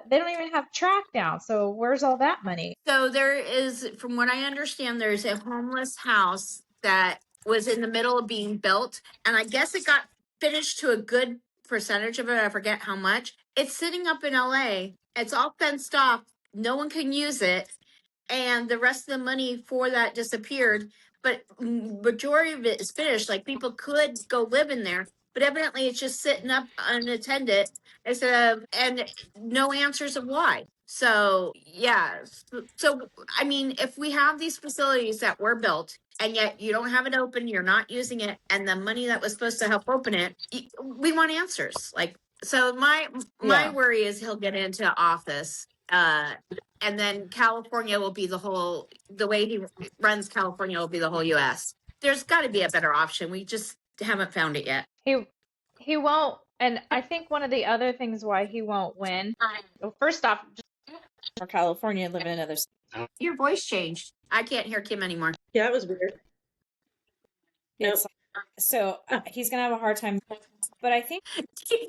they don't even have track down. So where's all that money? So there is, from what I understand, there's a homeless house that was in the middle of being built. And I guess it got finished to a good percentage of it. I forget how much. It's sitting up in LA. It's all fenced off. No one can use it. And the rest of the money for that disappeared. But majority of it is finished. Like, people could go live in there, but evidently it's just sitting up unattended and no answers of why. So yeah. So I mean, if we have these facilities that were built and yet you don't have it open, you're not using it, and the money that was supposed to help open it, we want answers. Like, so my worry is he'll get into office, and then California will be the way he runs California will be the whole U.S. There's got to be a better option. We just haven't found it yet. He won't. And I think one of the other things why he won't win, well, first off, for California, live in another state. Your voice changed. I can't hear Kim anymore. Yeah, that was weird. Nope. So he's going to have a hard time. But I think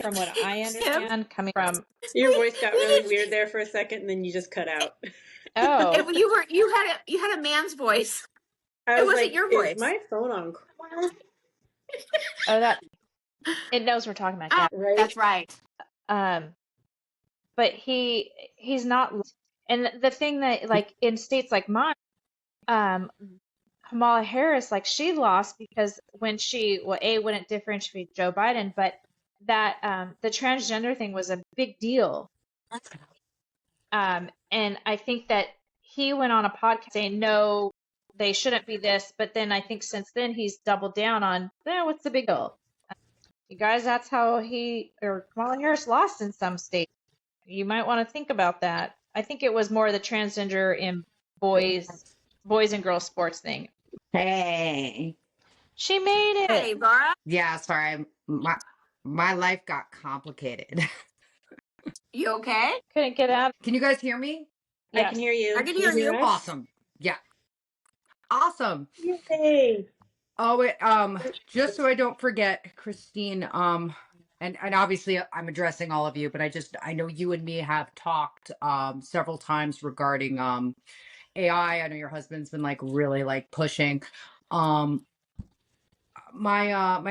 from what I understand, coming from Your voice got really weird there for a second, and then you just cut out. You had a man's voice. I It was wasn't like, your is voice. my phone on call? that it knows we're talking about that. Right? That's right. But he's not. And the thing that, like, in states like mine, Kamala Harris, like, she lost because when she, well, A, wouldn't differentiate Joe Biden, but that the transgender thing was a big deal. And I think that he went on a podcast saying, no, they shouldn't be this. But then I think since then he's doubled down on, what's the big deal? You guys, that's how Kamala Harris lost in some states. You might want to think about that. I think it was more the transgender in boys and girls sports thing. Hey. She made it. Hey, Laura. Yeah, sorry. My life got complicated. You okay? Couldn't get out. Can you guys hear me? I can hear you. I can hear you. us? Awesome. Yeah. Awesome. Yay. Oh, wait, just so I don't forget, Christine, and obviously I'm addressing all of you, but I know you and me have talked several times regarding AI. I know your husband's been like really like pushing. My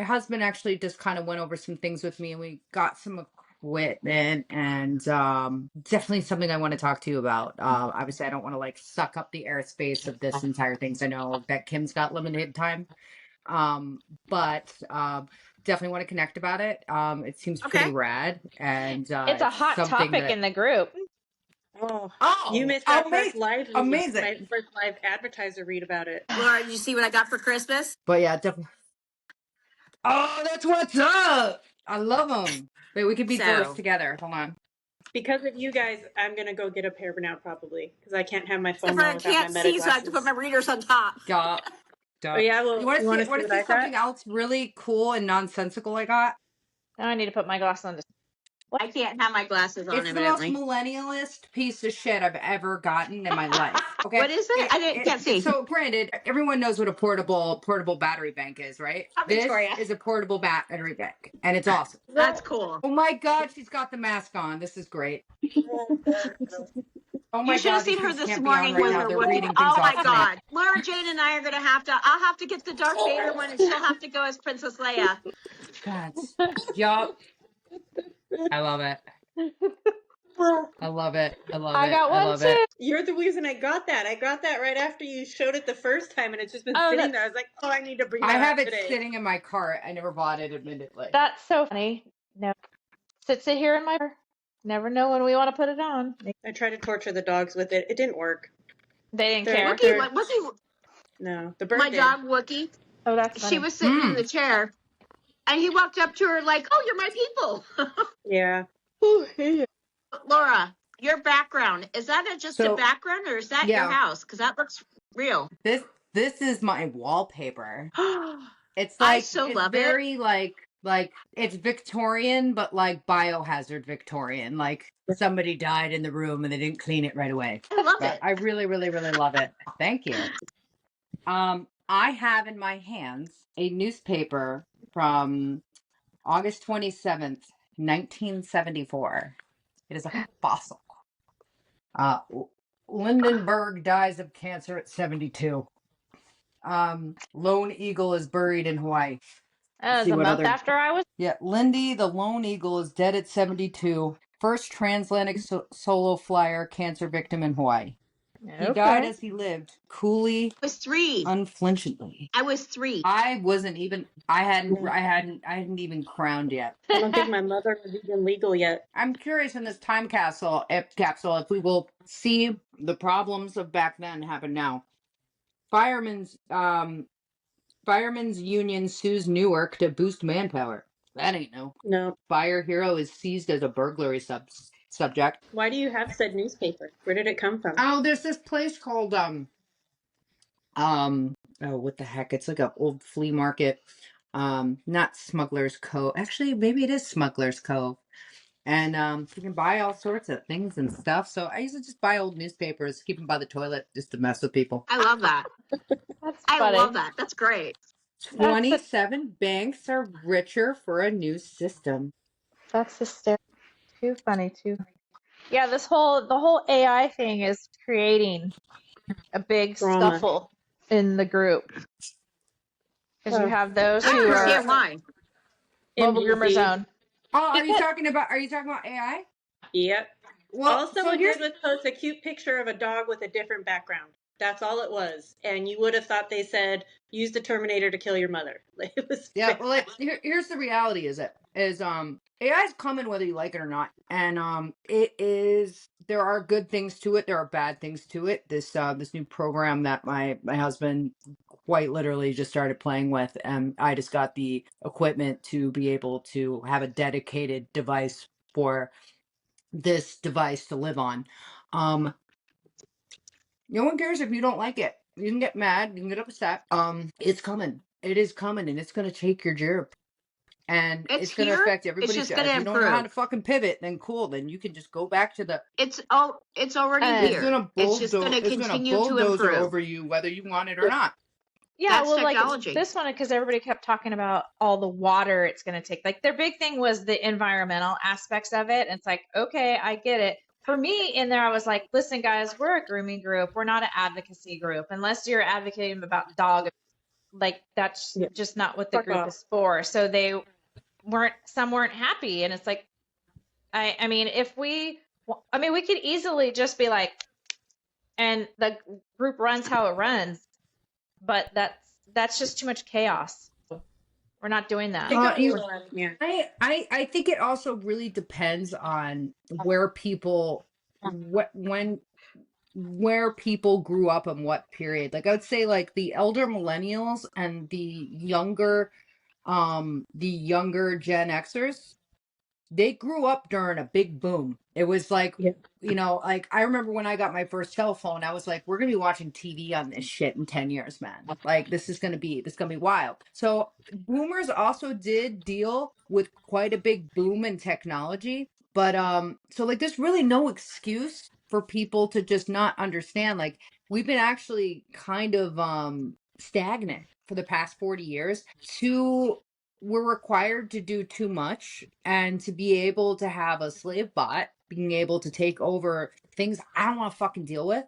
husband actually just kind of went over some things with me, and we got some equipment, and definitely something I want to talk to you about. Obviously I don't want to like suck up the airspace of this entire thing, so I know that Kim's got limited time. But definitely want to connect about it. It seems pretty rad, and it's a hot topic in the group. Oh, oh, you missed our first amazing. live. Amazing. My first live advertiser read about it. Laura, did you see what I got for Christmas? But yeah, definitely. Oh, that's what's up. I love them. Wait, we could be girls together. Hold on. Because of you guys, I'm gonna go get a pair now probably because I can't have my phone. I can't see, so I have to put my readers on top. Duh. Oh yeah, well, you want to see something else really cool and nonsensical I got? Now I need to put my glasses on. I can't have my glasses on. It's the most millennialist piece of shit I've ever gotten in my life. Okay, what is it? I can't see. So, granted, everyone knows what a portable battery bank is, right? Victoria. This is a portable battery bank, and it's awesome. That's cool. Oh my God, she's got the mask on. This is great. Oh my You should God, have seen her this morning right with now. her. They're reading things Oh my off God, Laura Jane and I are gonna have to. I'll have to get the Darth Vader one, and she'll have to go as Princess Leia. God. Yup. I love it. I love it. I love it. I got one too. You're the reason I got that. I got that right after you showed it the first time, and it's just been sitting there. I was like, oh, I need to bring that I have up it today. sitting in my cart. I never bought it, admittedly. That's so funny. No, sits it here in my car. Never know when we want to put it on. I tried to torture the dogs with it. It didn't work. They didn't care. Wookie, no, the bird my did. dog Wookie. Oh, that's funny. She was sitting in the chair, and he walked up to her like, "Oh, you're my people." Yeah. Laura, your background, is that just a background, or is that your house? Because that looks real. This is my wallpaper. It's I like so it's love very like it's Victorian, but like biohazard Victorian. Like somebody died in the room and they didn't clean it right away. I love it. I really, really, really love it. Thank you. I have in my hands a newspaper from August 27th, 1974. It is a fossil. Lindenberg dies of cancer at 72. Lone Eagle is buried in Hawaii. That was a month after I was. Yeah, Lindy, the Lone Eagle, is dead at 72. First transatlantic solo flyer, cancer victim in Hawaii. He died as he lived, coolly. I was 3. Unflinchingly. I was 3. I wasn't even. I hadn't even crowned yet. I don't think my mother was even legal yet. I'm curious in this time capsule if we will see the problems of back then happen now. Firemen's union sues Newark to boost manpower. That ain't no. No. Fire hero is seized as a burglary subject. Why do you have said newspaper? Where did it come from? Oh, there's this place called oh, what the heck? It's like an old flea market. Not Smuggler's Cove. Actually, maybe it is Smuggler's Cove. And you can buy all sorts of things and stuff. So I used to just buy old newspapers, keep them by the toilet just to mess with people. I love that. That's I funny. love that. That's great. That's the 27 banks are richer for a new system. that's hysterical. Too funny, too. Yeah, the whole AI thing is creating a big Drama. scuffle in the group because you Oh, have those I who understand are why. mobile groomer MGD. zone. Oh, are you People, talking about AI? yep. Well, All so someone here's did was post a cute picture of a dog with a different background. That's all it was. And you would have thought they said, use the Terminator to kill your mother. Like, it was yeah, very well, here's the reality is AI is coming whether you like it or not. And it is, there are good things to it, there are bad things to it. This new program that my husband quite literally just started playing with, and I just got the equipment to be able to have a dedicated device for this device to live on. No one cares if you don't like it. You can get mad, you can get upset. It's coming. It is coming, and it's gonna take your job. And It's it's gonna here. affect It's everybody's just job. going If to you don't know how improve. to fucking pivot, then cool. Then you can just go back to the. It's already And It's here. gonna It's just going bulldoze. to It's gonna continue to bulldozer improve. over you whether you want it or not. yeah, That's well, like technology. this one, because everybody kept talking about all the water it's going to take. Like their big thing was the environmental aspects of it. And it's like, okay, I get it. For me, in there, I was like, listen, guys, we're a grooming group. We're not an advocacy group. Unless you're advocating about dog, like that's yeah. just not what the Fuck group off. is for. So some weren't happy. And it's like, I mean, we could easily just be like, and the group runs how it runs, but that's just too much chaos. We're not doing that. It got a You little out of hand. I think it also really depends on where people when where people grew up and what period. Like I would say like the elder millennials and the younger Gen Xers, they grew up during a big boom. It was like, Yeah. like I remember when I got my first cell phone, I was like, we're gonna be watching TV on this shit in 10 years, man. Like this is gonna be wild. So boomers also did deal with quite a big boom in technology. But so like there's really no excuse for people to just not understand. Like we've been actually kind of stagnant for the past 40 years. We're required to do too much, and to be able to have a slave bot being able to take over things I don't want to fucking deal with.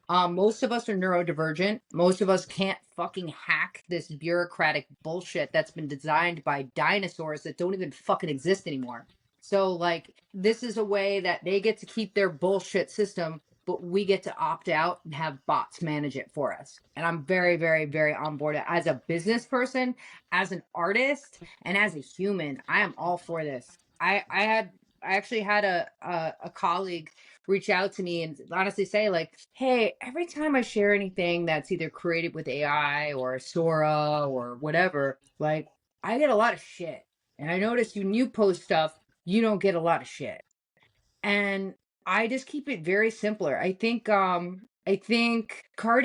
Most of us are neurodivergent. Most of us can't fucking hack this bureaucratic bullshit that's been designed by dinosaurs that don't even fucking exist anymore. So, like, this is a way that they get to keep their bullshit system, but we get to opt out and have bots manage it for us. And I'm very, very, very on board. As a business person, as an artist, and as a human, I am all for this. I actually had a colleague reach out to me and honestly say like, hey, every time I share anything that's either created with AI or Sora or whatever, like I get a lot of shit. And I notice when you post stuff, you don't get a lot of shit. And I just keep it very simpler. I think Cardi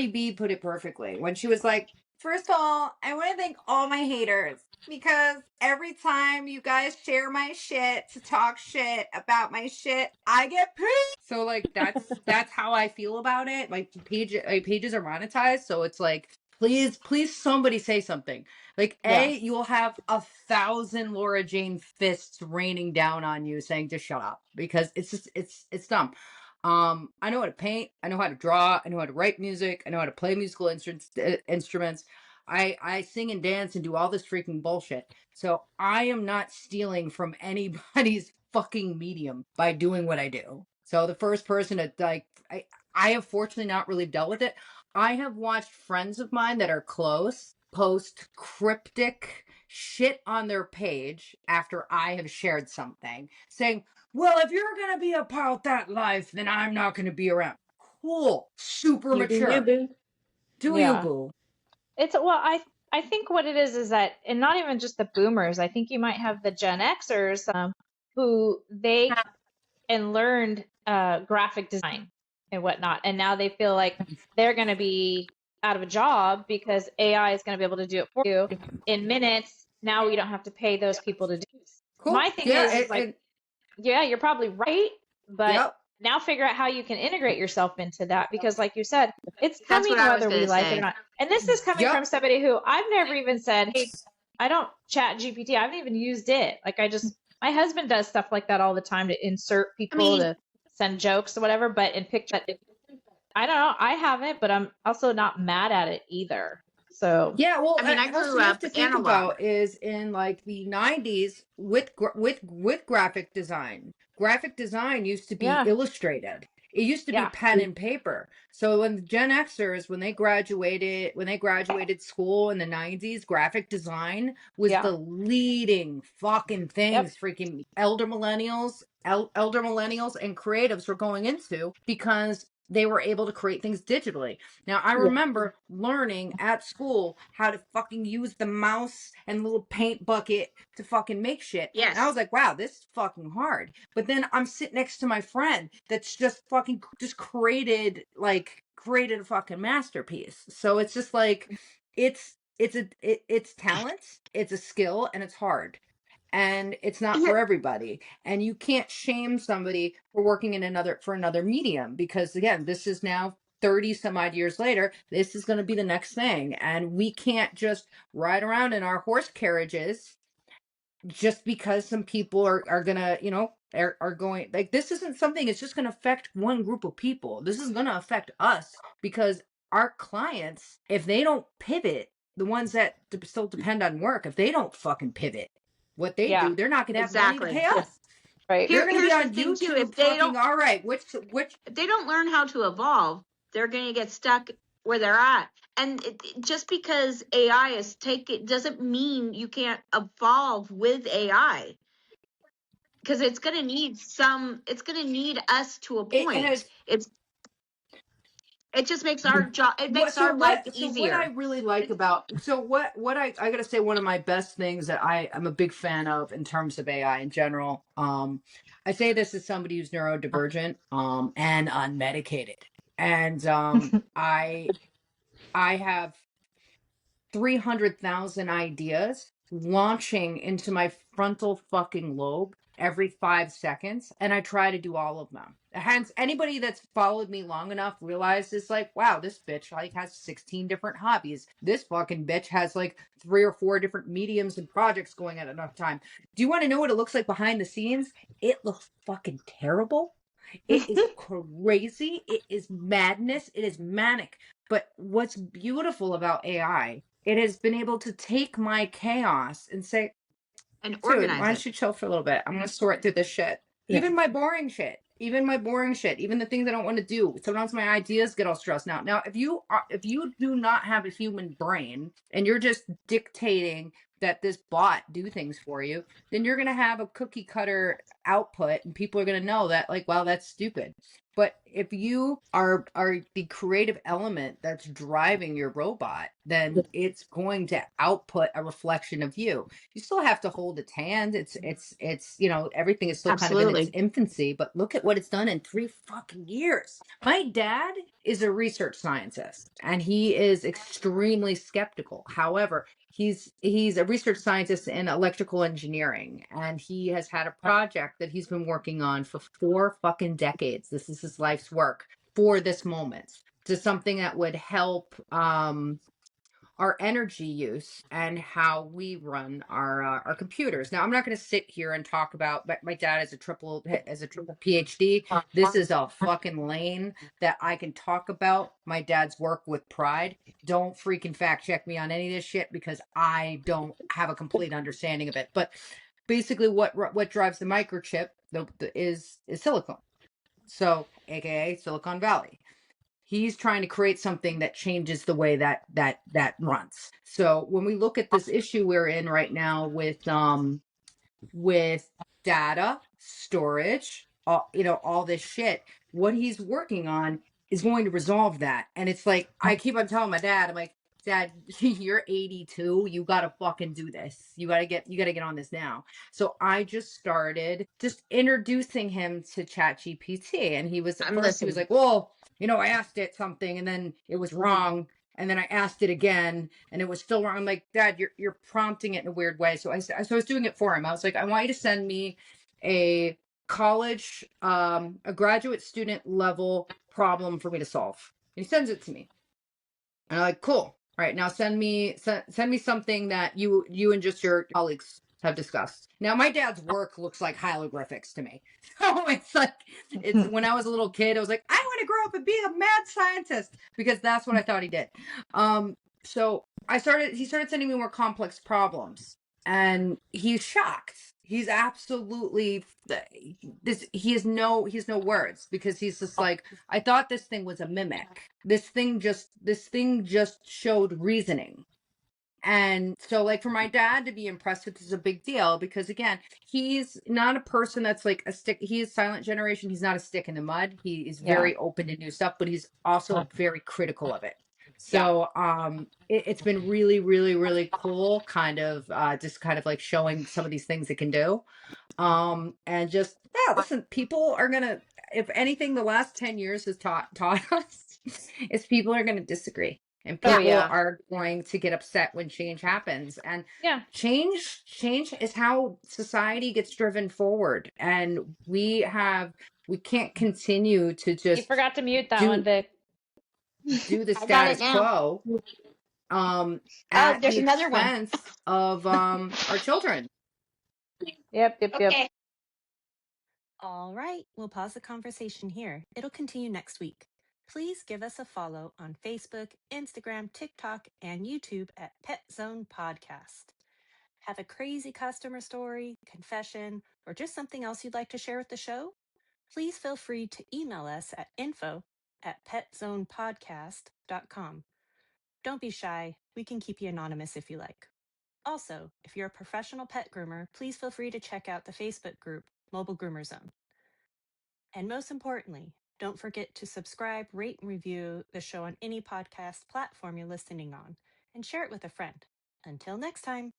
B put it perfectly when she was like, first of all, I want to thank all my haters because every time you guys share my shit to talk shit about my shit, I get paid. So like that's how I feel about it. Like pages are monetized, so it's like please somebody say something. Like Yeah. you will have 1,000 Laura Jane fists raining down on you saying just shut up because it's just it's dumb. I know how to paint, I know how to draw, I know how to write music, I know how to play musical instruments. I sing and dance and do all this freaking bullshit. So I am not stealing from anybody's fucking medium by doing what I do. So the first person to like I have fortunately not really dealt with it. I have watched friends of mine that are close post cryptic shit on their page after I have shared something saying, well, if you're going to be about that life, then I'm not going to be around. Cool. Super You do you, mature. boo. Do you, Yeah. boo? I think what it is that, and not even just the boomers, I think you might have the Gen Xers, who they and learned graphic design and whatnot, and now they feel like they're going to be out of a job because AI is going to be able to do it for you in minutes. Now we don't have to pay those people to do it. Cool. My thing Yeah. is like, yeah, you're probably right, but Yep. now figure out how you can integrate yourself into that, because like you said, it's That's coming what I was whether going we to like it or say. not. And this is coming Yep. from somebody who I've never even said, hey, I don't chat GPT. I haven't even used it. Like my husband does stuff like that all the time to insert I people mean, to send jokes or whatever, but in picture, I don't know. I haven't, but I'm also not mad at it either. So Yeah, well, I mean, I also grew you have up to think analog. about is in like the 90s with graphic design. Graphic design used to be yeah, illustrated. It used to be yeah, pen and paper. So when the Gen Xers, when they graduated school in the 90s, graphic design was yeah, the leading fucking yep, things freaking elder millennials and creatives were going into, because they were able to create things digitally. Now, I remember learning at school how to fucking use the mouse and the little paint bucket to fucking make shit. And I Yes. was like, wow, this is fucking hard. But then I'm sitting next to my friend that's just fucking just created a fucking masterpiece. So it's just like it's talent, it's a skill, and it's hard. And it's not Yeah. for everybody, and you can't shame somebody for working in another medium, because again, this is now 30 some odd years later, this is going to be the next thing, and we can't just ride around in our horse carriages just because some people are gonna, are going, like, this isn't something, it's just gonna affect one group of people. This is gonna affect us, because our clients, if they don't pivot, the ones that still depend on work, if they don't fucking pivot what they yeah, do, they're not gonna have money to Exactly. pay us. right. They're gonna be Here's the on thing too. YouTube fucking, all right, which If they don't learn how to evolve, they're going to get stuck where they're at. And just because AI is taking doesn't mean you can't evolve with AI, because it's going to need it's going to need us to a and point. it's It just makes our job, it makes our life what I easier. really like about, what I gotta say, one of my best things that I'm a big fan of in terms of AI in general, I say this as somebody who's neurodivergent and unmedicated, and I have 300,000 ideas launching into my frontal fucking lobe every 5 seconds, and I try to do all of them. Hence, anybody that's followed me long enough realizes, like, wow, this bitch like has 16 different hobbies. This fucking bitch has like 3 or 4 different mediums and projects going at enough time. Do you want to know what it looks like behind the scenes? It looks fucking terrible. It is crazy. It is madness. It is manic. But what's beautiful about AI, it has been able to take my chaos and say, And dude, why organize don't it. you chill for a little bit? I'm gonna sort through this shit. Even my boring shit. Even my boring shit. Even the things I don't want to do. Sometimes my ideas get all stressed out. Now, if you do not have a human brain and you're just dictating that this bot do things for you, then you're gonna have a cookie cutter output, and people are gonna know that, like, wow, that's stupid. But if you are the creative element that's driving your robot, then it's going to output a reflection of you. You still have to hold its hand. It's everything is still kind of in its Absolutely. infancy, but look at what it's done in 3 fucking years. My dad is a research scientist, and he is extremely skeptical. However, he's a research scientist in electrical engineering, and he has had a project that he's been working on for 4 fucking decades. This is his life's work for this moment, to something that would help our energy use and how we run our computers. Now, I'm not going to sit here and talk about, but my dad is a triple PhD. This is a fucking lane that I can talk about my dad's work with pride. Don't freaking fact check me on any of this shit, because I don't have a complete understanding of it. But basically, what drives the microchip is silicon. So, aka Silicon Valley. He's trying to create something that changes the way that runs. So when we look at this issue we're in right now with data storage, all this shit, what he's working on is going to resolve that. And it's like, I keep on telling my dad, I'm like, Dad, you're 82. You gotta fucking do this. You gotta get on this now. So I just started just introducing him to ChatGPT, and he was, at I'm first he was listening. like, well, I asked it something and then it was wrong, and then I asked it again and it was still wrong. I'm like, Dad, you're prompting it in a weird way. So I was doing it for him. I was like, I want you to send me a college, a graduate student level problem for me to solve. And he sends it to me. And I'm like, cool. All right, now send me something that you and just your colleagues have discussed. Now my dad's work looks like hieroglyphics to me. So it's like when I was a little kid, I was like, I want to grow up and be a mad scientist because that's what I thought he did. So he started sending me more complex problems and he's shocked. He's absolutely he has no words because he's just like, I thought this thing was a mimic. This thing just showed reasoning. And so like for my dad to be impressed with this is a big deal because again, he's not a person that's like a stick. He is silent generation. He's not a stick in the mud. He is very open to new stuff, but he's also very critical of it. So it's been really, really, really cool kind of just kind of like showing some of these things it can do. And just listen, people are gonna, if anything, the last 10 years has taught us is people are gonna disagree. And people are going to get upset when change happens. And change is how society gets driven forward. And we can't continue to just You forgot to mute that one, Vic. do the status quo at there's the another one. expense of our children. Yep. All right, we'll pause the conversation here. It'll continue next week. Please give us a follow on Facebook, Instagram, TikTok, and YouTube at Pet Zone Podcast. Have a crazy customer story, confession, or just something else you'd like to share with the show? Please feel free to email us at info@petzonepodcast.com. Don't be shy. We can keep you anonymous if you like. Also, if you're a professional pet groomer, please feel free to check out the Facebook group, Mobile Groomer Zone. And most importantly, don't forget to subscribe, rate, and review the show on any podcast platform you're listening on, and share it with a friend. Until next time.